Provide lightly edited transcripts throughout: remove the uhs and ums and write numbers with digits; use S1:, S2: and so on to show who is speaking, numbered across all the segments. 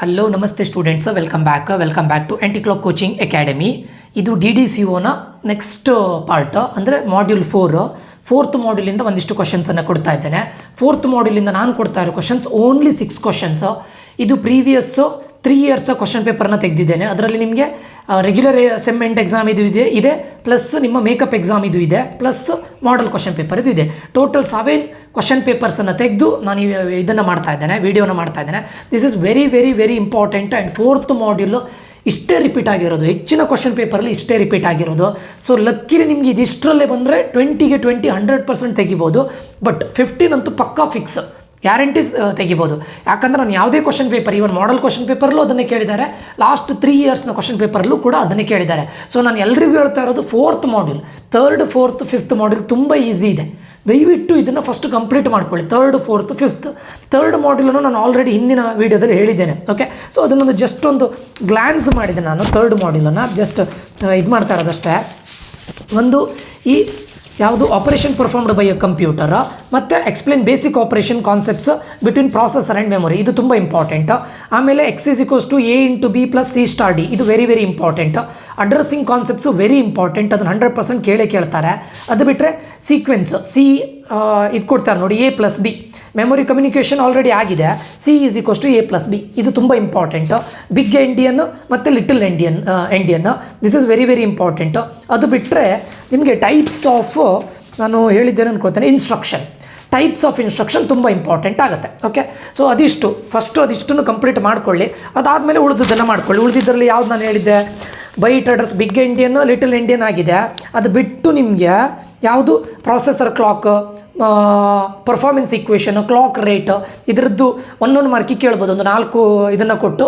S1: Hello ನಮಸ್ತೆ students, welcome back to anti clock coaching academy. ಇದು DDCOನ ನೆಕ್ಸ್ಟ್ ಪಾರ್ಟ್ ಅಂದರೆ ಮಾಡ್ಯೂಲ್ 4th ಮಾಡ್ಯೂಲಿಂದ ಒಂದಿಷ್ಟು ಕ್ವಶನ್ಸನ್ನು ಕೊಡ್ತಾ ಇದ್ದೇನೆ. 4th ಮಾಡ್ಯೂಲಿಂದ ನಾನು ಕೊಡ್ತಾ ಇರೋ ಕ್ವಶನ್ಸ್ ಓನ್ಲಿ 6 ಕ್ವಶನ್ಸ್. ಇದು ಪ್ರೀವಿಯಸ್ 3 ಇಯರ್ಸ್ ಕ್ವಶನ್ ಪೇಪರ್ನ ತೆಗೆದಿದ್ದೇನೆ. ಅದರಲ್ಲಿ ನಿಮಗೆ ರೆಗ್ಯುಲರ್ ಸೆಮ್ ಎಂಡ್ ಎಕ್ಸಾಮ್ ಇದು ಇದೆ ಪ್ಲಸ್ ನಿಮ್ಮ ಮೇಕಪ್ ಎಕ್ಸಾಮ್ ಇದು ಇದೆ, ಪ್ಲಸ್ ಮಾಡಲ್ ಕ್ವಶನ್ ಪೇಪರ್ ಇದು ಇದೆ. ಟೋಟಲ್ 7 ಕ್ವಶನ್ ಪೇಪರ್ಸನ್ನು ತೆಗೆದು ನಾನು ಇದನ್ನು ಮಾಡ್ತಾ ಇದ್ದೇನೆ, ವಿಡಿಯೋನ ಮಾಡ್ತಾ ಇದ್ದೇನೆ. This is very very very important. And 4th module ಇಷ್ಟೇ ರಿಪೀಟ್ ಆಗಿರೋದು, ಹೆಚ್ಚಿನ ಕ್ವಶನ್ ಪೇಪರಲ್ಲಿ ಇಷ್ಟೇ ರಿಪೀಟ್ ಆಗಿರೋದು. ಸೊ ಲಕ್ಕಿಲಿ ನಿಮಗೆ ಇದಿಷ್ಟರಲ್ಲೇ ಬಂದರೆ 20ಗೆ 20 100% ತೆಗಿಬೋದು. ಬಟ್ 15 ಅಂತೂ ಪಕ್ಕಾ ಫಿಕ್ಸ್, ಗ್ಯಾರಂಟಿ ತೆಗಿಬೋದು. ಯಾಕಂದರೆ ನಾನು ಯಾವುದೇ ಕ್ವಶನ್ ಪೇಪರ್, ಇವನ್ ಮಾಡಲ್ ಕ್ವಶನ್ ಪೇಪರ್ಲ್ಲೂ ಅದನ್ನೇ ಕೇಳಿದ್ದಾರೆ, ಲಾಸ್ಟ್ 3 ಇಯರ್ಸ್ನ ಕ್ವಶನ್ ಪೇಪರ್ಲ್ಲೂ ಕೂಡ ಅದನ್ನೇ ಕೇಳಿದ್ದಾರೆ. ಸೊ ನಾನು ಎಲ್ರಿಗೂ ಹೇಳ್ತಾ ಇರೋದು 4th module, 3rd 4th 5th module ತುಂಬ ಈಸಿ ಇದೆ. ದಯವಿಟ್ಟು ಇದನ್ನು ಫಸ್ಟ್ ಕಂಪ್ಲೀಟ್ ಮಾಡ್ಕೊಳ್ಳಿ. 3rd 4th 5th 3rd ಮಾಡ್ಯೂಲನ್ನು ನಾನು ಆಲ್ರೆಡಿ ಹಿಂದಿನ ವೀಡಿಯೋದಲ್ಲಿ ಹೇಳಿದ್ದೇನೆ. ಓಕೆ, ಸೊ ಅದನ್ನೊಂದು ಜಸ್ಟ್ ಒಂದು ಗ್ಲ್ಯಾನ್ಸ್ ಮಾಡಿದೆ ನಾನು. 3rd ಮಾಡ್ಯೂಲನ್ನು ಜಸ್ಟ್ ಇದು ಮಾಡ್ತಾ ಇರೋದಷ್ಟೇ. ಒಂದು ಈ ಯಾವುದು operation performed by a computer ಮತ್ತು explain basic operation concepts between processor and memory, ಇದು ತುಂಬ ಇಂಪಾರ್ಟೆಂಟ್. ಆಮೇಲೆ X = A × B + C * D, ಇದು very very important. Addressing concepts very important, ಅದನ್ನು 100% ಕೇಳ್ತಾರೆ. ಅದು ಬಿಟ್ಟರೆ ಸೀಕ್ವೆನ್ಸ್ ಇದು ಕೊಡ್ತಾರೆ ನೋಡಿ, A + B. Memory communication already ಆಗಿದೆ. C = A + B, ಇದು ತುಂಬ ಇಂಪಾರ್ಟೆಂಟು. ಬಿಗ್ ಎಂಡಿಯನ್ ಮತ್ತು little endian, this is very very important. ಅದು ಬಿಟ್ಟರೆ ನಿಮಗೆ ಟೈಪ್ಸ್ ಆಫ್, ನಾನು ಹೇಳಿದ್ದೇನೆ ಅನ್ಕೊಳ್ತೇನೆ, ಟೈಪ್ಸ್ ಆಫ್ ಇನ್ಸ್ಟ್ರಕ್ಷನ್ ತುಂಬ ಇಂಪಾರ್ಟೆಂಟ್ ಆಗುತ್ತೆ. ಓಕೆ, ಸೊ ಅದಿಷ್ಟನ್ನು ಕಂಪ್ಲೀಟ್ ಮಾಡ್ಕೊಳ್ಳಿ. ಅದಾದಮೇಲೆ ಉಳಿದದ್ದನ್ನು ಮಾಡ್ಕೊಳ್ಳಿ. ಉಳಿದಿದ್ದರಲ್ಲಿ ಯಾವ್ದು ನಾನು ಹೇಳಿದ್ದೆ, byte address big endian little endian ಆಗಿದೆ. ಅದು ಬಿಟ್ಟು ನಿಮಗೆ ಯಾವುದು processor clock, performance equation, clock rate, ಇದರದ್ದು ಒಂದೊಂದು ಮಾರ್ಕಿಗೆ ಕೇಳ್ಬೋದು. ಒಂದು 4 ಇದನ್ನು ಕೊಟ್ಟು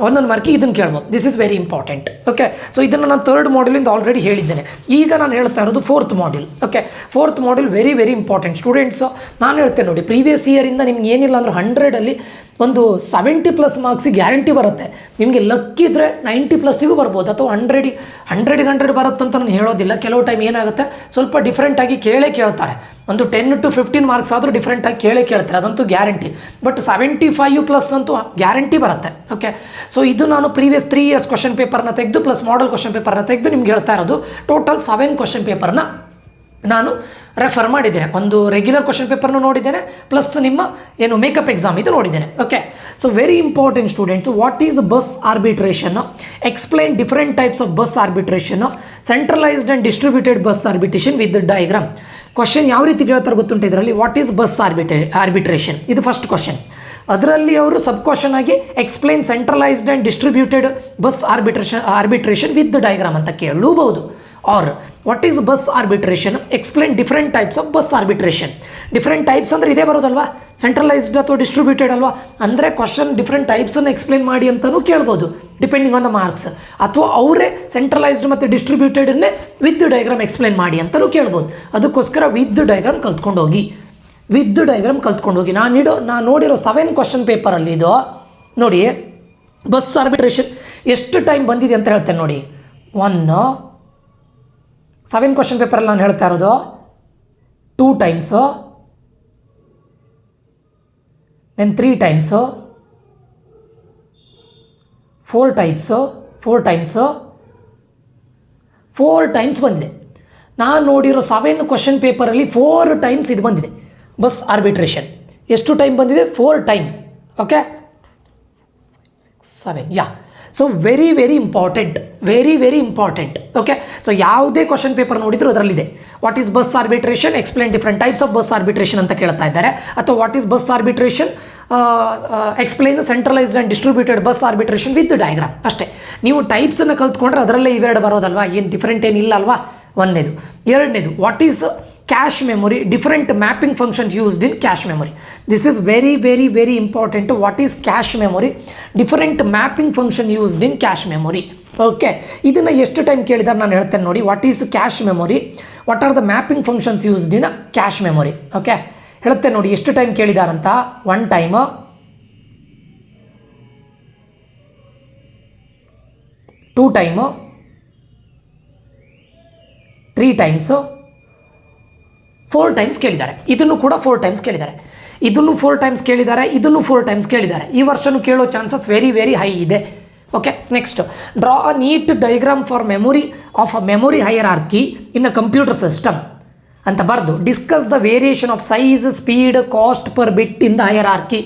S1: ಒಂದೊಂದು ಮಾರ್ಕಿಗೆ ಇದನ್ನು ಕೇಳ್ಬೋದು. This is very important. Okay, so ಇದನ್ನು ನಾನು 3rd ಮಾಡ್ಯೂಲಿಂದ ಆಲ್ರೆಡಿ ಹೇಳಿದ್ದೇನೆ. ಈಗ ನಾನು ಹೇಳ್ತಾ ಇರೋದು 4th module. Okay, 4th module very very important students. ನಾನು ಹೇಳ್ತೇನೆ ನೋಡಿ, ಪ್ರೀವಿಯಸ್ ಇಯರಿಂದ ನಿಮ್ಗೆ ಏನಿಲ್ಲ ಅಂದ್ರೆ 100ಅಲ್ಲಿ ಒಂದು 70+ ಮಾರ್ಕ್ಸಿಗೆ ಗ್ಯಾರಂಟಿ ಬರುತ್ತೆ. ನಿಮಗೆ ಲಕ್ಕಿದ್ರೆ 90+ಗೂ ಬರ್ಬೋದು, ಅಥವಾ 100 ಬರುತ್ತಂತ ನಾನು ಹೇಳೋದಿಲ್ಲ. ಕೆಲವು ಟೈಮ್ ಏನಾಗುತ್ತೆ, ಸ್ವಲ್ಪ ಡಿಫ್ರೆಂಟಾಗಿ ಕೇಳ್ತಾರೆ. ಒಂದು 10 to 15 ಮಾರ್ಕ್ಸ್ ಆದರೂ ಡಿಫ್ರೆಂಟಾಗಿ ಕೇಳ್ತಾರೆ, ಅದಂತೂ ಗ್ಯಾರಂಟಿ. ಬಟ್ 75+ ಅಂತೂ ಗ್ಯಾರಂಟಿ ಬರುತ್ತೆ. ಓಕೆ, ಸೊ ಇದು ನಾನು ಪ್ರೀವಿಯಸ್ 3 ಇಯರ್ಸ್ ಕ್ವಶನ್ ಪೇಪರ್ನ ತೆಗೆದು ಪ್ಲಸ್ ಮಾಡಲ್ ಕ್ವಶನ್ ಪೇಪರ್ನ ತೆಗೆದು ನಿಮ್ಗೆ ಹೇಳ್ತಾ ಇರೋದು. ಟೋಟಲ್ 7 ಕ್ವಶನ್ ಪೇಪರ್ನ ನಾನು ರೆಫರ್ ಮಾಡಿದ್ದೇನೆ. ಒಂದು ರೆಗ್ಯುಲರ್ ಕ್ವಶನ್ ಪೇಪರ್ನು ನೋಡಿದ್ದೇನೆ, ಪ್ಲಸ್ ನಿಮ್ಮ ಏನು ಮೇಕಪ್ ಎಕ್ಸಾಮ್ ಇದು ನೋಡಿದ್ದೇನೆ. Okay, so very important students. What is bus arbitration, explain different types of bus arbitration, centralised and distributed bus arbitration with diagram. Question ಯಾವ ರೀತಿ ಕೇಳ್ತಾರೆ ಗೊತ್ತುಂಟು ಇದರಲ್ಲಿ, ವಾಟ್ ಈಸ್ ಬಸ್ ಆರ್ಬಿಟ್ರೇಷನ್, ಇದು ಫಸ್ಟ್ ಕ್ವಶನ್. ಅದರಲ್ಲಿ ಅವರು ಸಬ್ ಕ್ವಶನ್ ಆಗಿ explain centralised and distributed bus arbitration with diagram ಅಂತ ಕೇಳಬಹುದು. Or what is bus arbitration, explain different types of bus arbitration. Different types ಅಂದರೆ ಇದೇ ಬರೋದಲ್ವಾ, ಸೆಂಟ್ರಲೈಸ್ಡ್ ಅಥವಾ ಡಿಸ್ಟ್ರಿಬ್ಯೂಟೆಡ್ ಅಲ್ವಾ. ಅಂದರೆ ಕ್ವಶನ್ ಡಿಫರೆಂಟ್ ಟೈಪ್ಸನ್ನು ಎಕ್ಸ್ಪ್ಲೈನ್ ಮಾಡಿ ಅಂತಲೂ ಕೇಳ್ಬೋದು, ಡಿಪೆಂಡಿಂಗ್ ಆನ್ ದ ಮಾರ್ಕ್ಸ್. ಅಥವಾ ಅವರೇ ಸೆಂಟ್ರಲೈಸ್ಡ್ ಮತ್ತು ಡಿಸ್ಟ್ರಿಬ್ಯೂಟೆಡನ್ನೇ ವಿತ್ ಡಯಾಗ್ರಾಮ್ ಎಕ್ಸ್ಪ್ಲೈನ್ ಮಾಡಿ ಅಂತಲೂ ಕೇಳ್ಬೋದು. ಅದಕ್ಕೋಸ್ಕರ ವಿತ್ ಡಯಾಗ್ರಾಮ್ ಕಲ್ತ್ಕೊಂಡು ಹೋಗಿ. ನಾನು ನೋಡಿರೋ 7 ಕ್ವಶನ್ ಪೇಪರಲ್ಲಿ ಇದು ನೋಡಿ, ಬಸ್ ಆರ್ಬಿಟ್ರೇಷನ್ ಎಷ್ಟು ಟೈಮ್ ಬಂದಿದೆ ಅಂತ ಹೇಳ್ತೇನೆ ನೋಡಿ. 7 ಕ್ವಶನ್ ಪೇಪರಲ್ಲಿ ನಾನು ಹೇಳ್ತಾ ಇರೋದು 2 ಟೈಮ್ಸು, ದೆನ್ 3 ಟೈಮ್ಸು, 4 ಟೈಮ್ಸ್ ಬಂದಿದೆ. ನಾನು ನೋಡಿರೋ 7 ಕ್ವಶನ್ ಪೇಪರಲ್ಲಿ 4 ಟೈಮ್ಸ್ ಇದು ಬಂದಿದೆ ಬಸ್ ಆರ್ಬಿಟ್ರೇಷನ್. ಎಷ್ಟು ಟೈಮ್ ಬಂದಿದೆ? 4 time. Okay, 7 yeah. So very very important. Okay, so ಯಾವುದೇ ಕ್ವಶನ್ ಪೇಪರ್ ನೋಡಿದ್ರು ಅದರಲ್ಲಿದೆ. What is bus arbitration, explain different types of bus arbitration ಅಂತ ಕೇಳ್ತಾ ಇದ್ದಾರೆ. ಅಥವಾ what is bus arbitration, explain centralised and distributed bus arbitration with diagram. ಅಷ್ಟೇ. ನೀವು ಟೈಪ್ಸನ್ನು ಕಲ್ತ್ಕೊಂಡ್ರೆ ಅದರಲ್ಲೇ ಇವೆರಡು ಬರೋದಲ್ವಾ, ಏನು ಡಿಫರೆಂಟ್ ಏನಿಲ್ಲ ಅಲ್ವಾ. 1ನೇದು. 2ನೇದು, what is cache memory, different mapping functions used in cache memory. This is very very very important. What is cache memory, different mapping function used in cache memory. Okay, ಇದನ್ನು ಎಷ್ಟು ಟೈಮ್ ಕೇಳಿದ್ದಾರೆ ನಾನು ಹೇಳ್ತೇನೆ ನೋಡಿ. What is cache memory, what are the mapping functions used in cache memory. Okay, ಹೇಳ್ತೇನೆ ನೋಡಿ ಎಷ್ಟು time ಕೇಳಿದಾರಂತ. 1 ಟೈಮು, 2 ಟೈಮು, 3 ಟೈಮ್ಸು, 4 ಟೈಮ್ಸ್ ಕೇಳಿದ್ದಾರೆ. ಇದನ್ನು ಕೂಡ 4 ಟೈಮ್ಸ್ ಕೇಳಿದ್ದಾರೆ. ಇದನ್ನು 4 ಟೈಮ್ಸ್ ಕೇಳಿದ್ದಾರೆ, ಇದನ್ನು 4 ಟೈಮ್ಸ್ ಕೇಳಿದ್ದಾರೆ. ಈ ವರ್ಷನೂ ಕೇಳೋ ಚಾನ್ಸಸ್ ವೆರಿ ವೆರಿ ಹೈ ಇದೆ. Okay, next draw a neat diagram for memory of a memory hierarchy in a computer system ಅಂತ ಬರೆದು discuss the variation of size, speed, cost per bit in the hierarchy.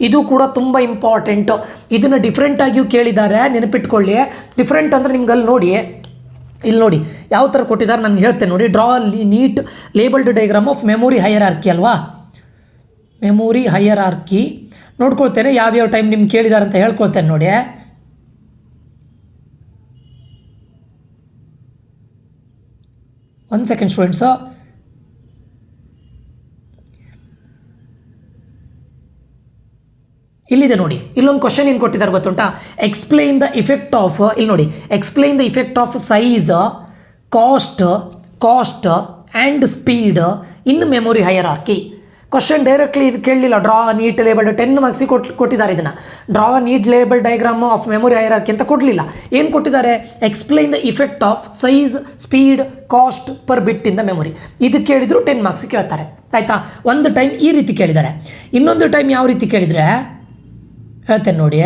S1: ಇದು ಕೂಡ ತುಂಬ important. ಇದನ್ನು ಡಿಫ್ರೆಂಟಾಗಿಯೂ ಕೇಳಿದ್ದಾರೆ, ನೆನಪಿಟ್ಕೊಳ್ಳಿ. Different ಅಂದರೆ ನಿಮ್ಗೆ ಅಲ್ಲಿ ನೋಡಿ, ಇಲ್ಲಿ ನೋಡಿ ಯಾವ ಥರ ಕೊಟ್ಟಿದ್ದಾರೆ ನಾನು ಹೇಳ್ತೇನೆ ನೋಡಿ. Draw neat labelled diagram of memory hierarchy ಅಲ್ವಾ, ಮೆಮೊರಿ ಹೈರಾರ್ಕಿ ನೋಡ್ಕೊಳ್ತೇನೆ ಯಾವ್ಯಾವ ಟೈಮ್ ನಿಮ್ಗೆ ಕೇಳಿದ್ದಾರೆ ಅಂತ ಹೇಳ್ಕೊಳ್ತೇನೆ ನೋಡಿ. ಒಂದು ಸೆಕೆಂಡ್ ಸ್ಟೂಡೆಂಟ್ಸು, ಇಲ್ಲಿದೆ ನೋಡಿ, ಇಲ್ಲೊಂದು ಕ್ವಶನ್ ಏನು ಕೊಟ್ಟಿದ್ದಾರೆ ಗೊತ್ತುಂಟಾ? ಎಕ್ಸ್ಪ್ಲೈನ್ ದ ಇಫೆಕ್ಟ್ ಆಫ್, ಇಲ್ಲಿ ನೋಡಿ, explain the effect of size, cost and speed in memory hierarchy. Question directly ಇದು ಕೇಳಲಿಲ್ಲ. ಡ್ರಾ ನೀಟ್ ಲೇಬಲ್ಡ್ 10 ಮಾರ್ಕ್ಸಿಗೆ ಕೊಟ್ಟಿದ್ದಾರೆ. ಇದನ್ನು draw neat label diagram of memory hierarchy ಅಂತ ಕೊಡಲಿಲ್ಲ. ಏನು ಕೊಟ್ಟಿದ್ದಾರೆ? Explain the effect of size, speed, cost per bit in the memory. ಇದು ಕೇಳಿದ್ರು 10 ಮಾರ್ಕ್ಸಿಗೆ ಕೇಳ್ತಾರೆ. ಆಯಿತಾ? ಒಂದು ಟೈಮ್ ಈ ರೀತಿ ಕೇಳಿದ್ದಾರೆ, ಇನ್ನೊಂದು ಟೈಮ್ ಯಾವ ರೀತಿ ಕೇಳಿದರೆ ಹೇಳ್ತೇನೆ ನೋಡಿ.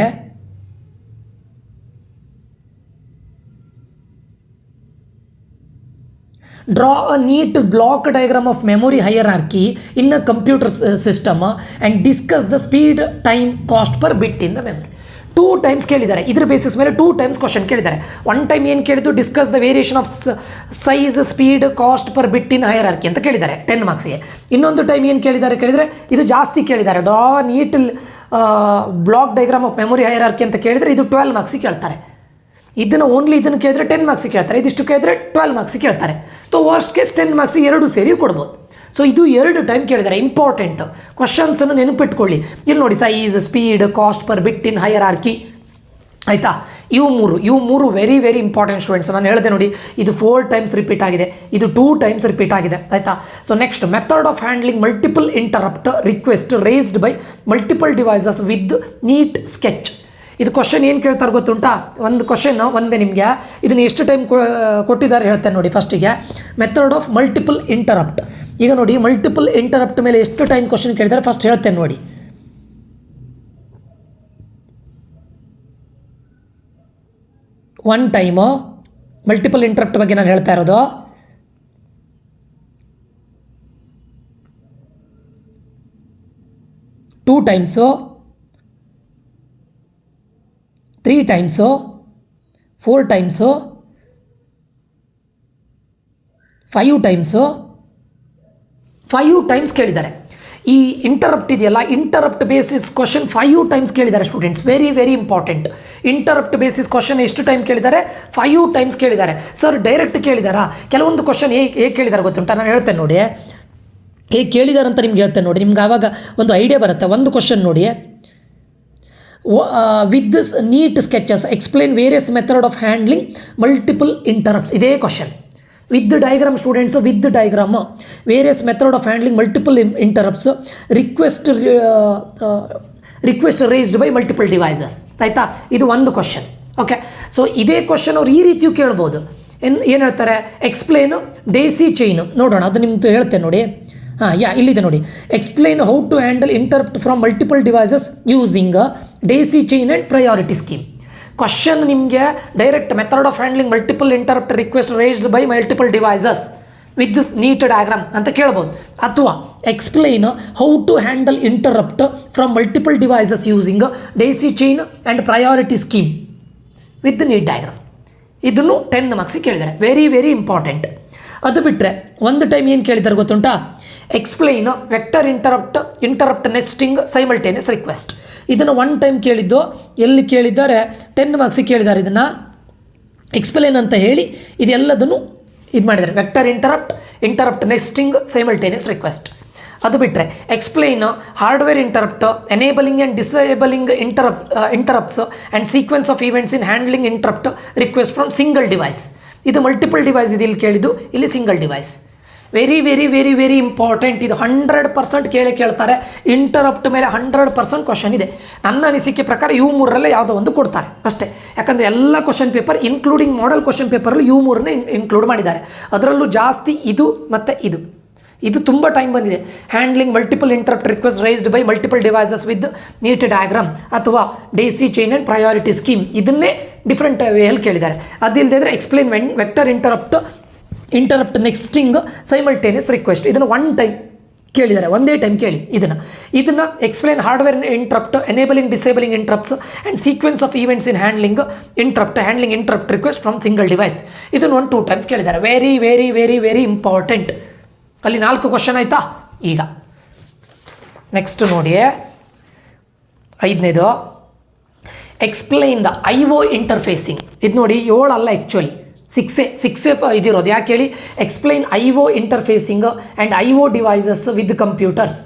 S1: Draw a neat block diagram of memory hierarchy in a computer system and discuss the speed, time, cost per bit in the memory. 2 times ಕೇಳಿದ್ದಾರೆ. ಇದರ ಬೇಸಿಸ್ ಮೇಲೆ 2 ಟೈಮ್ಸ್ ಕ್ವಶನ್ ಕೇಳಿದ್ದಾರೆ. ಒನ್ ಟೈಮ್ ಏನು ಕೇಳಿದ್ದು? Discuss the variation of size, speed, cost per bit in hierarchy ಅಂತ ಕೇಳಿದ್ದಾರೆ 10 ಮಾರ್ಕ್ಸಿಗೆ. ಇನ್ನೊಂದು time ಏನು ಕೇಳಿದ್ದಾರೆ ಕೇಳಿದರೆ ಇದು ಜಾಸ್ತಿ ಕೇಳಿದ್ದಾರೆ. Draw neat block diagram of memory hierarchy ಅಂತ ಕೇಳಿದರೆ ಇದು 12 ಮಾರ್ಕ್ಸಿಗೆ ಕೇಳ್ತಾರೆ. ಇದನ್ನು ಓನ್ಲಿ ಇದನ್ನು ಕೇಳಿದ್ರೆ 10 ಮಾರ್ಕ್ಸಿಗೆ ಕೇಳ್ತಾರೆ, ಇದಿಷ್ಟು ಕೇಳಿದ್ರೆ 12 ಮಾರ್ಕ್ಸಿಗೆ ಕೇಳ್ತಾರೆ. ಸೊ ವರ್ಸ್ಟ್ ಕೇಸ್ 10 ಮಾರ್ಕ್ಸಿಗೆ 2 ಸೇರಿ ಕೊಡ್ಬೋದು. ಸೊ ಇದು 2 ಟೈಮ್ ಕೇಳಿದ್ದಾರೆ. ಇಂಪಾರ್ಟೆಂಟ್ ಕ್ವಶನ್ಸನ್ನು ನೆನಪಿಟ್ಕೊಳ್ಳಿ. ಇಲ್ಲಿ ನೋಡಿ, size, speed, cost per bit in hierarchy. ಆಯಿತಾ? ಇವು ಮೂರು ವೆರಿ ವೆರಿ ಇಂಪಾರ್ಟೆಂಟ್ ಸ್ಟೂಡೆಂಟ್ಸ್. ನಾನು ಹೇಳಿದೆ ನೋಡಿ, ಇದು 4 ಟೈಮ್ಸ್ ರಿಪೀಟ್ ಆಗಿದೆ, ಇದು 2 ಟೈಮ್ಸ್ ರಿಪೀಟ್ ಆಗಿದೆ. ಆಯಿತಾ? So next, method of handling multiple interrupt request raised by multiple devices with neat sketch. ಇದು ಕ್ವಶನ್ ಏನು ಕೇಳ್ತಾರೆ ಗೊತ್ತುಂಟಾ? ಒಂದು ಕ್ವಶನ್ ಒಂದೇ ನಿಮಗೆ. ಇದನ್ನು ಎಷ್ಟು ಟೈಮ್ ಕೊಟ್ಟಿದ್ದಾರೆ ಹೇಳ್ತೇನೆ ನೋಡಿ. ಫಸ್ಟಿಗೆ ಮೆಥಡ್ ಆಫ್ ಮಲ್ಟಿಪಲ್ ಇಂಟರಪ್ಟ್. ಈಗ ನೋಡಿ, ಮಲ್ಟಿಪಲ್ ಇಂಟರಪ್ಟ್ ಮೇಲೆ ಎಷ್ಟು ಟೈಮ್ ಕ್ವಶನ್ ಕೇಳಿದ್ದಾರೆ ಫಸ್ಟ್ ಹೇಳ್ತೇನೆ ನೋಡಿ. ಒನ್ ಟೈಮು ಮಲ್ಟಿಪಲ್ ಇಂಟರಪ್ಟ್ ಬಗ್ಗೆ ನಾನು ಹೇಳ್ತಾ ಇರೋದು. Two times, 3 times, 4 times, 5 times, 5 times ಕೇಳಿದ್ದಾರೆ. ಈ ಇಂಟರಪ್ಟ್ ಇದೆಯಲ್ಲ, ಇಂಟರಪ್ಟ್ ಬೇಸಿಸ್ ಕ್ವಶನ್ 5 ಟೈಮ್ಸ್ ಕೇಳಿದ್ದಾರೆ students. Very very important. Interrupt basis question ಎಷ್ಟು ಟೈಮ್ ಕೇಳಿದ್ದಾರೆ? 5 ಟೈಮ್ಸ್ ಕೇಳಿದ್ದಾರೆ. ಸರ್ ಡೈರೆಕ್ಟ್ ಕೇಳಿದಾರಾ? ಕೆಲವೊಂದು ಕ್ವಶನ್ ಹೇಗೆ ಕೇಳಿದ್ದಾರೆ ಗೊತ್ತುಂಟ? ನಾನು ಹೇಳ್ತೇನೆ ನೋಡಿ, ಹೇಗೆ ಕೇಳಿದ್ದಾರೆ ಅಂತ ನಿಮ್ಗೆ ಹೇಳ್ತೇನೆ ನೋಡಿ. ನಿಮ್ಗೆ ಆವಾಗ ಒಂದು ಐಡಿಯಾ ಬರುತ್ತೆ. ಒಂದು ಕ್ವಶನ್ ನೋಡಿ, with this neat sketches explain various method of handling multiple interrupts. ಇದೇ question with the diagram students, with the diagram various method of handling multiple interrupts request raised by multiple devices. ಆಯಿತಾ? ಇದು ಒಂದು question. Okay, so ಇದೇ question ಅವ್ರು ಈ ರೀತಿಯೂ ಕೇಳ್ಬೋದು. ಏನು ಹೇಳ್ತಾರೆ? Explain daisy chain. ನೋಡೋಣ, ಅದು ನಿಮ್ದು ಹೇಳ್ತೇನೆ ನೋಡಿ. ಇಲ್ಲಿದೆ ನೋಡಿ. Explain how to handle interrupt from multiple devices using daisy chain and priority scheme. Question ನಿಮಗೆ direct method of handling multiple interrupt request raised by multiple devices with this neat diagram ಅಂತ ಕೇಳ್ಬೋದು. ಅಥವಾ explain how to handle interrupt from multiple devices using daisy chain and priority scheme with neat diagram. ಇದನ್ನು 10 ಮಾರ್ಕ್ಸಿಗೆ ಕೇಳಿದ್ದಾರೆ. Very very important. ಅದು ಬಿಟ್ಟರೆ ಒಂದು time ಏನು ಕೇಳಿದ್ದಾರೆ ಗೊತ್ತುಂಟಾ? Explain vector interrupt nesting simultaneous request. ಇದನ್ನು 1 ಟೈಮ್ ಕೇಳಿದ್ದು. ಎಲ್ಲಿ ಕೇಳಿದ್ದಾರೆ? 10 ಮಾರ್ಕ್ಸಿಗೆ ಕೇಳಿದ್ದಾರೆ. ಇದನ್ನು ಎಕ್ಸ್ಪ್ಲೈನ್ ಅಂತ ಹೇಳಿ ಇದೆಲ್ಲದನ್ನು ಇದು ಮಾಡಿದ್ದಾರೆ. Vector interrupt nesting simultaneous request. ಅದು ಬಿಟ್ಟರೆ explain hardware interrupt, enabling and disabling interrupts and sequence of events in handling interrupt request from single device. ಇದು ಮಲ್ಟಿಪಲ್ ಡಿವೈಸ್ ಇದೆ ಇಲ್ಲಿ ಕೇಳಿದ್ದು, ಇಲ್ಲಿ single device. Very very very very important. ಇದು 100% ಕೇಳ್ತಾರೆ. Interrupt ಮೇಲೆ 100% ಕ್ವಶನ್ ಇದೆ. ನನ್ನ ಅನಿಸಿಕೆ ಪ್ರಕಾರ ಇವು 3ರಲ್ಲೇ ಯಾವುದೋ ಒಂದು ಕೊಡ್ತಾರೆ ಅಷ್ಟೇ. ಯಾಕಂದರೆ ಎಲ್ಲ question paper including model question ಪೇಪರಲ್ಲಿ ಇವು 3ನೇ ಇನ್ಕ್ಲೂಡ್ ಮಾಡಿದ್ದಾರೆ. ಅದರಲ್ಲೂ ಜಾಸ್ತಿ ಇದು ಮತ್ತು ಇದು ಇದು ತುಂಬ ಟೈಮ್ ಬಂದಿದೆ. Handling multiple interrupt request raised by multiple devices with neat diagram ಅಥವಾ daisy chain and priority scheme, ಇದನ್ನೇ ಡಿಫ್ರೆಂಟ್ ವೇಯಲ್ಲಿ ಕೇಳಿದ್ದಾರೆ. ಅದಿಲ್ಲದೆ explain vector interrupt nesting simultaneous request, ಇದನ್ನು ಒನ್ ಟೈಮ್ ಕೇಳಿದ್ದಾರೆ, ಒಂದೇ ಟೈಮ್ ಕೇಳಿ. ಇದನ್ನು explain hardware interrupt, enabling disabling interrupts and sequence of events in handling interrupt request from single device, ಇದನ್ನು 1-2 ಟೈಮ್ಸ್ ಕೇಳಿದ್ದಾರೆ. Very very very very important. ಅಲ್ಲಿ 4 question ಆಯಿತಾ. ಈಗ ನೆಕ್ಸ್ಟ್ ನೋಡಿ 5ನೇದು, ಎಕ್ಸ್ಪ್ಲೈನ್ ದ IO ಇಂಟರ್ಫೇಸಿಂಗ್. ಇದು ನೋಡಿ 7 ಅಲ್ಲ, ಆ್ಯಕ್ಚುಲಿ 6 ಇದಿರೋದು. ಯಾಕೆ ಹೇಳಿ, explain IO interfacing and IO devices with computers,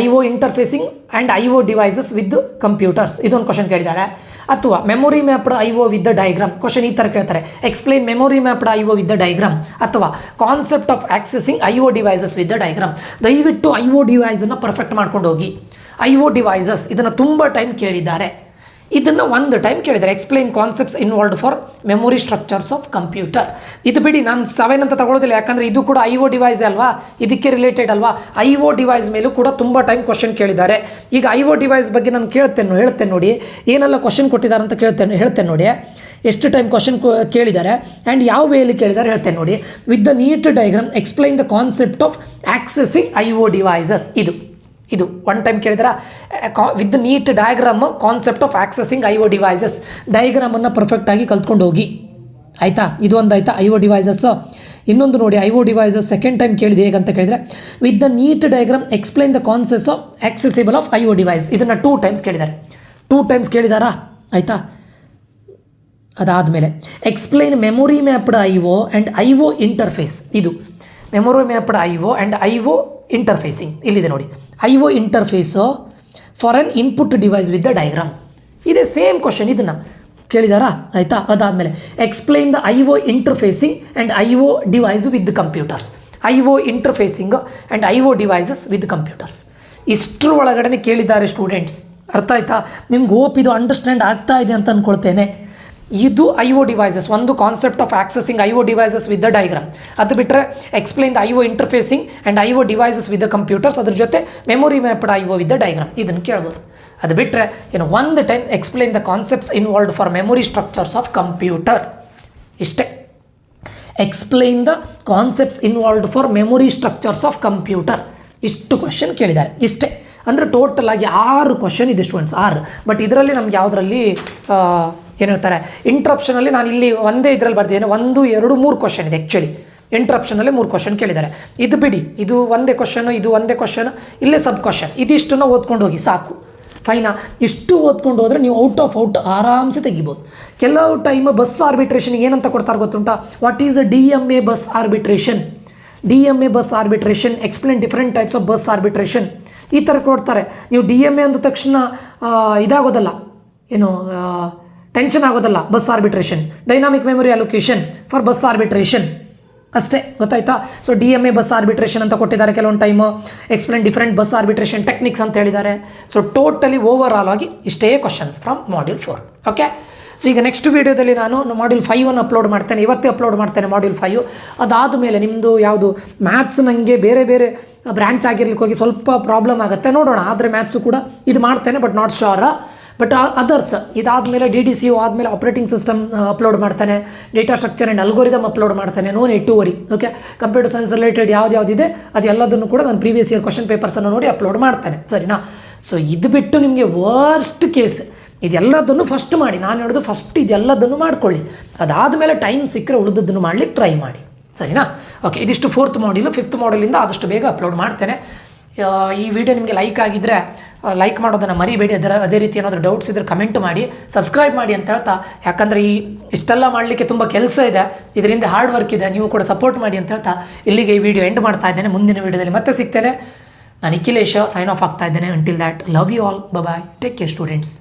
S1: IO interfacing and IO devices with computers, ಇದೊಂದು ಕ್ವಶನ್ ಕೇಳಿದ್ದಾರೆ. ಅಥವಾ memory mapped IO with the diagram, question ಈ ಥರ ಕೇಳ್ತಾರೆ, explain memory mapped IO with the diagram, ಅಥವಾ concept of accessing IO devices with the diagram. ದಯವಿಟ್ಟು IO ಡಿವೈಸನ್ನು perfect ಮಾಡ್ಕೊಂಡು ಹೋಗಿ. IO ಡಿವೈಸಸ್ ಇದನ್ನು ತುಂಬ ಟೈಮ್ ಕೇಳಿದ್ದಾರೆ, ಇದನ್ನು 1 ಟೈಮ್ ಕೇಳಿದ್ದಾರೆ. Explain concepts involved for memory structures of computer. ಇದು ಬಿಡಿ, ನಾನು 7 ಅಂತ ತಗೊಳ್ಳೋದಿಲ್ಲ, ಯಾಕಂದರೆ ಇದು ಕೂಡ IO ಡಿವೈಸ್ ಅಲ್ವಾ, ಇದಕ್ಕೆ ರಿಲೇಟೆಡ್ ಅಲ್ವಾ. IO ಡಿವೈಸ್ ಮೇಲೂ ಕೂಡ ತುಂಬ ಟೈಮ್ ಕ್ವಶನ್ ಕೇಳಿದ್ದಾರೆ. ಈಗ IO ಡಿವೈಸ್ ಬಗ್ಗೆ ನಾನು ಹೇಳ್ತೇನೆ ನೋಡಿ, ಏನೆಲ್ಲ ಕ್ವಶನ್ ಕೊಟ್ಟಿದ್ದಾರೆ ಅಂತ ಹೇಳ್ತೇನೆ ನೋಡಿ, ಎಷ್ಟು ಟೈಮ್ ಕ್ವಶನ್ ಕೇಳಿದ್ದಾರೆ ಆ್ಯಂಡ್ ಯಾವ ವೇಯಲ್ಲಿ ಕೇಳಿದ್ದಾರೆ ಹೇಳ್ತೇನೆ ನೋಡಿ. With the neat diagram explain the concept of accessing IO devices, ಇದು 1 ಟೈಮ್ ಕೇಳಿದ್ರೆ with neat diagram concept of accessing IO devices, ಡಯಾಗ್ರಾಮನ್ನು ಪರ್ಫೆಕ್ಟಾಗಿ ಕಲ್ತ್ಕೊಂಡು ಹೋಗಿ. ಆಯಿತಾ, ಇದು ಒಂದು ಆಯಿತಾ IO ಡಿವೈಸಸ್. ಇನ್ನೊಂದು ನೋಡಿ, IO ಡಿವೈಸಸ್ ಸೆಕೆಂಡ್ ಟೈಮ್ ಕೇಳಿದೆ ಹೇಗಂತ ಕೇಳಿದರೆ, with the neat diagram explain the concepts of accessible of IO device, ಇದನ್ನು 2 ಟೈಮ್ಸ್ ಕೇಳಿದ್ದಾರೆ. 2 ಟೈಮ್ಸ್ ಕೇಳಿದಾರಾ, ಆಯಿತಾ. ಅದಾದಮೇಲೆ explain memory mapped IO and IO interface, ಇದು memory mapped IO and IO interfacing ಇಲ್ಲಿದೆ ನೋಡಿ. IO interface for an input device with the diagram, ಇದೇ same question, ಇದನ್ನು ಕೇಳಿದಾರಾ, ಆಯಿತಾ. ಅದಾದಮೇಲೆ explain the IO interfacing and IO device with computers, IO interfacing and IO devices with computers, ಇಷ್ಟರ ಒಳಗಡೆ ಕೇಳಿದ್ದಾರೆ ಸ್ಟೂಡೆಂಟ್ಸ್. ಅರ್ಥ ಆಯ್ತಾ ನಿಮ್ಗೆ? ಹೋಪ್ ಇದು ಅಂಡರ್ಸ್ಟ್ಯಾಂಡ್ ಆಗ್ತಾ ಇದೆ ಅಂತ ಅಂದ್ಕೊಳ್ತೇನೆ. ಇದು IO ಡಿವೈಸಸ್, ಒಂದು concept of accessing IO devices with the diagram. ಅದು ಬಿಟ್ಟರೆ explain the IO interfacing and IO devices with the computers, ಅದ್ರ ಜೊತೆ memory mapped IO with the diagram, ಇದನ್ನು ಕೇಳ್ಬೋದು. ಅದು ಬಿಟ್ಟರೆ 1 time explain the concepts involved for memory structures of computer, ಇಷ್ಟೇ. Explain the concepts involved for memory structures of computer, ಇಷ್ಟು question ಕೇಳಿದ್ದಾರೆ, ಇಷ್ಟೇ. ಅಂದರೆ ಟೋಟಲ್ ಆಗಿ 6 ಕ್ವಶನ್ ಇದೆ ಸ್ಟೂಡೆಂಟ್ಸ್, 6. ಬಟ್ ಇದರಲ್ಲಿ ನಮ್ಗೆ ಯಾವುದರಲ್ಲಿ ಏನು ಹೇಳ್ತಾರೆ, ಇಂಟ್ರಪ್ಷನಲ್ಲಿ ನಾನು ಇಲ್ಲಿ ಒಂದೇ ಇದರಲ್ಲಿ ಬರ್ತಿದ್ದೇನೆ, 1, 2, 3 ಕ್ವಶನ್ ಇದೆ ಆ್ಯಕ್ಚುಲಿ. ಇಂಟ್ರಪ್ಷನಲ್ಲಿ 3 ಕ್ವಶನ್ ಕೇಳಿದ್ದಾರೆ. ಇದು ಬಿಡಿ, ಇದು ಒಂದೇ ಕ್ವಶನು, ಇದು ಒಂದೇ ಕ್ವಶನ್, ಇಲ್ಲೇ ಸಬ್ ಕ್ವಶನ್, ಇದಿಷ್ಟನ್ನು ಓದ್ಕೊಂಡು ಹೋಗಿ ಸಾಕು. ಫೈನಾ? ಇಷ್ಟು ಓದ್ಕೊಂಡು ಹೋದರೆ ನೀವು ಔಟ್ ಆರಾಮ್ಸೆ ತೆಗಿಬೋದು. ಕೆಲವು ಟೈಮ್ ಬಸ್ ಆರ್ಬಿಟ್ರೇಷನ್ಗೆ ಏನಂತ ಕೊಡ್ತಾರೆ ಗೊತ್ತುಂಟಾ? What is a DMA bus arbitration, DMA bus arbitration, explain different types of bus arbitration, ಈ ಥರ ಕೊಡ್ತಾರೆ. ನೀವು DMA ಅಂದ ತಕ್ಷಣ ಇದಾಗೋದಲ್ಲ, ಏನು ಟೆನ್ಷನ್ ಆಗೋದಲ್ಲ. Bus arbitration, dynamic memory allocation for bus arbitration, ಅಷ್ಟೇ. ಗೊತ್ತಾಯ್ತಾ? ಸೊ DMA ಬಸ್ ಆರ್ಬಿಟ್ರೇಷನ್ ಅಂತ ಕೊಟ್ಟಿದ್ದಾರೆ ಕೆಲವೊಂದು time. Explain different bus arbitration techniques ಅಂತ ಹೇಳಿದ್ದಾರೆ. ಸೊ ಟೋಟಲಿ ಓವರ್ ಆಲ್ ಆಗಿ ಇಷ್ಟೇ questions from module 4. Okay, so ಈಗ ನೆಕ್ಸ್ಟ್ ವೀಡಿಯೋದಲ್ಲಿ ನಾನು ಮಾಡ್ಯೂಲ್ 5 ಅಪ್ಲೋಡ್ ಮಾಡ್ತೇನೆ, ಇವತ್ತೇ ಅಪ್ಲೋಡ್ ಮಾಡ್ತೇನೆ ಮಾಡ್ಯೂಲ್ 5. ಅದಾದ ಮೇಲೆ ನಿಮ್ಮದು ಯಾವುದು ಮ್ಯಾಥ್ಸ್ ನನಗೆ ಬೇರೆ ಬ್ರ್ಯಾಂಚ್ ಆಗಿರ್ಲಿಕ್ಕೆ ಹೋಗಿ ಸ್ವಲ್ಪ ಪ್ರಾಬ್ಲಮ್ ಆಗುತ್ತೆ, ನೋಡೋಣ. ಆದರೆ ಮ್ಯಾಥ್ಸು ಕೂಡ ಇದು ಮಾಡ್ತೇನೆ, but not sure. But others ಇದಾದಮೇಲೆ DDCO ಆದಮೇಲೆ ಆಪ್ರೇಟಿಂಗ್ ಸಿಸ್ಟಮ್ ಅಪ್ಲೋಡ್ ಮಾಡ್ತಾನೆ, data structure and algorithm upload ಮಾಡ್ತಾನೆ, no need to worry. Okay, computer science related ಯಾವುದಿದೆ ಅದೆಲ್ಲದನ್ನು ಕೂಡ ನಾನು ಪ್ರೀವಿಯಸ್ ಇಯರ್ ಕ್ವಶನ್ ಪೇಪರ್ಸನ್ನು ನೋಡಿ ಅಪ್ಲೋಡ್ ಮಾಡ್ತಾನೆ, ಸರಿನಾ? ಸೊ ಇದು ಬಿಟ್ಟು ನಿಮಗೆ ವರ್ಸ್ಟ್ ಕೇಸ್ ಇದೆಲ್ಲದನ್ನು ಫಸ್ಟ್ ಮಾಡಿ, ನಾನು ಹೇಳೋದು ಫಸ್ಟ್ ಇದೆಲ್ಲದನ್ನು ಮಾಡ್ಕೊಳ್ಳಿ. ಅದಾದಮೇಲೆ ಟೈಮ್ ಸಿಕ್ಕರೆ ಉಳಿದದ್ದನ್ನು ಮಾಡಲಿಕ್ಕೆ ಟ್ರೈ ಮಾಡಿ, ಸರಿನಾ? ಓಕೆ, ಇದಿಷ್ಟು 4th ಮಾಡ್ಯೂಲು. 5th ಮಾಡ್ಯೂಲಿಂದ ಆದಷ್ಟು ಬೇಗ ಅಪ್ಲೋಡ್ ಮಾಡ್ತೇನೆ. ಈ ವಿಡಿಯೋ ನಿಮಗೆ ಲೈಕ್ ಆಗಿದ್ದರೆ ಲೈಕ್ ಮಾಡೋದನ್ನು ಮರಿಬೇಡಿ. ಅದೇ ರೀತಿ ಏನಾದರೂ ಡೌಟ್ಸ್ ಇದ್ದರೆ ಕಮೆಂಟ್ ಮಾಡಿ, ಸಬ್ಸ್ಕ್ರೈಬ್ ಮಾಡಿ ಅಂತ ಹೇಳ್ತಾ, ಯಾಕಂದರೆ ಇಷ್ಟೆಲ್ಲ ಮಾಡಲಿಕ್ಕೆ ತುಂಬ ಕೆಲಸ ಇದೆ, ಇದರಿಂದ ಹಾರ್ಡ್ ವರ್ಕ್ ಇದೆ, ನೀವು ಕೂಡ ಸಪೋರ್ಟ್ ಮಾಡಿ ಅಂತ ಹೇಳ್ತಾ ಇಲ್ಲಿಗೆ ಈ ವಿಡಿಯೋ ಎಂಡ್ ಮಾಡ್ತಾ ಇದ್ದೇನೆ. ಮುಂದಿನ ವಿಡಿಯೋದಲ್ಲಿ ಮತ್ತೆ ಸಿಗ್ತೇನೆ. ನಾನು ಅಖಿಲೇಶ್ ಸೈನ್ ಆಫ್ ಆಗ್ತಾ ಇದ್ದೇನೆ. Until that, love you all, bye, take care students.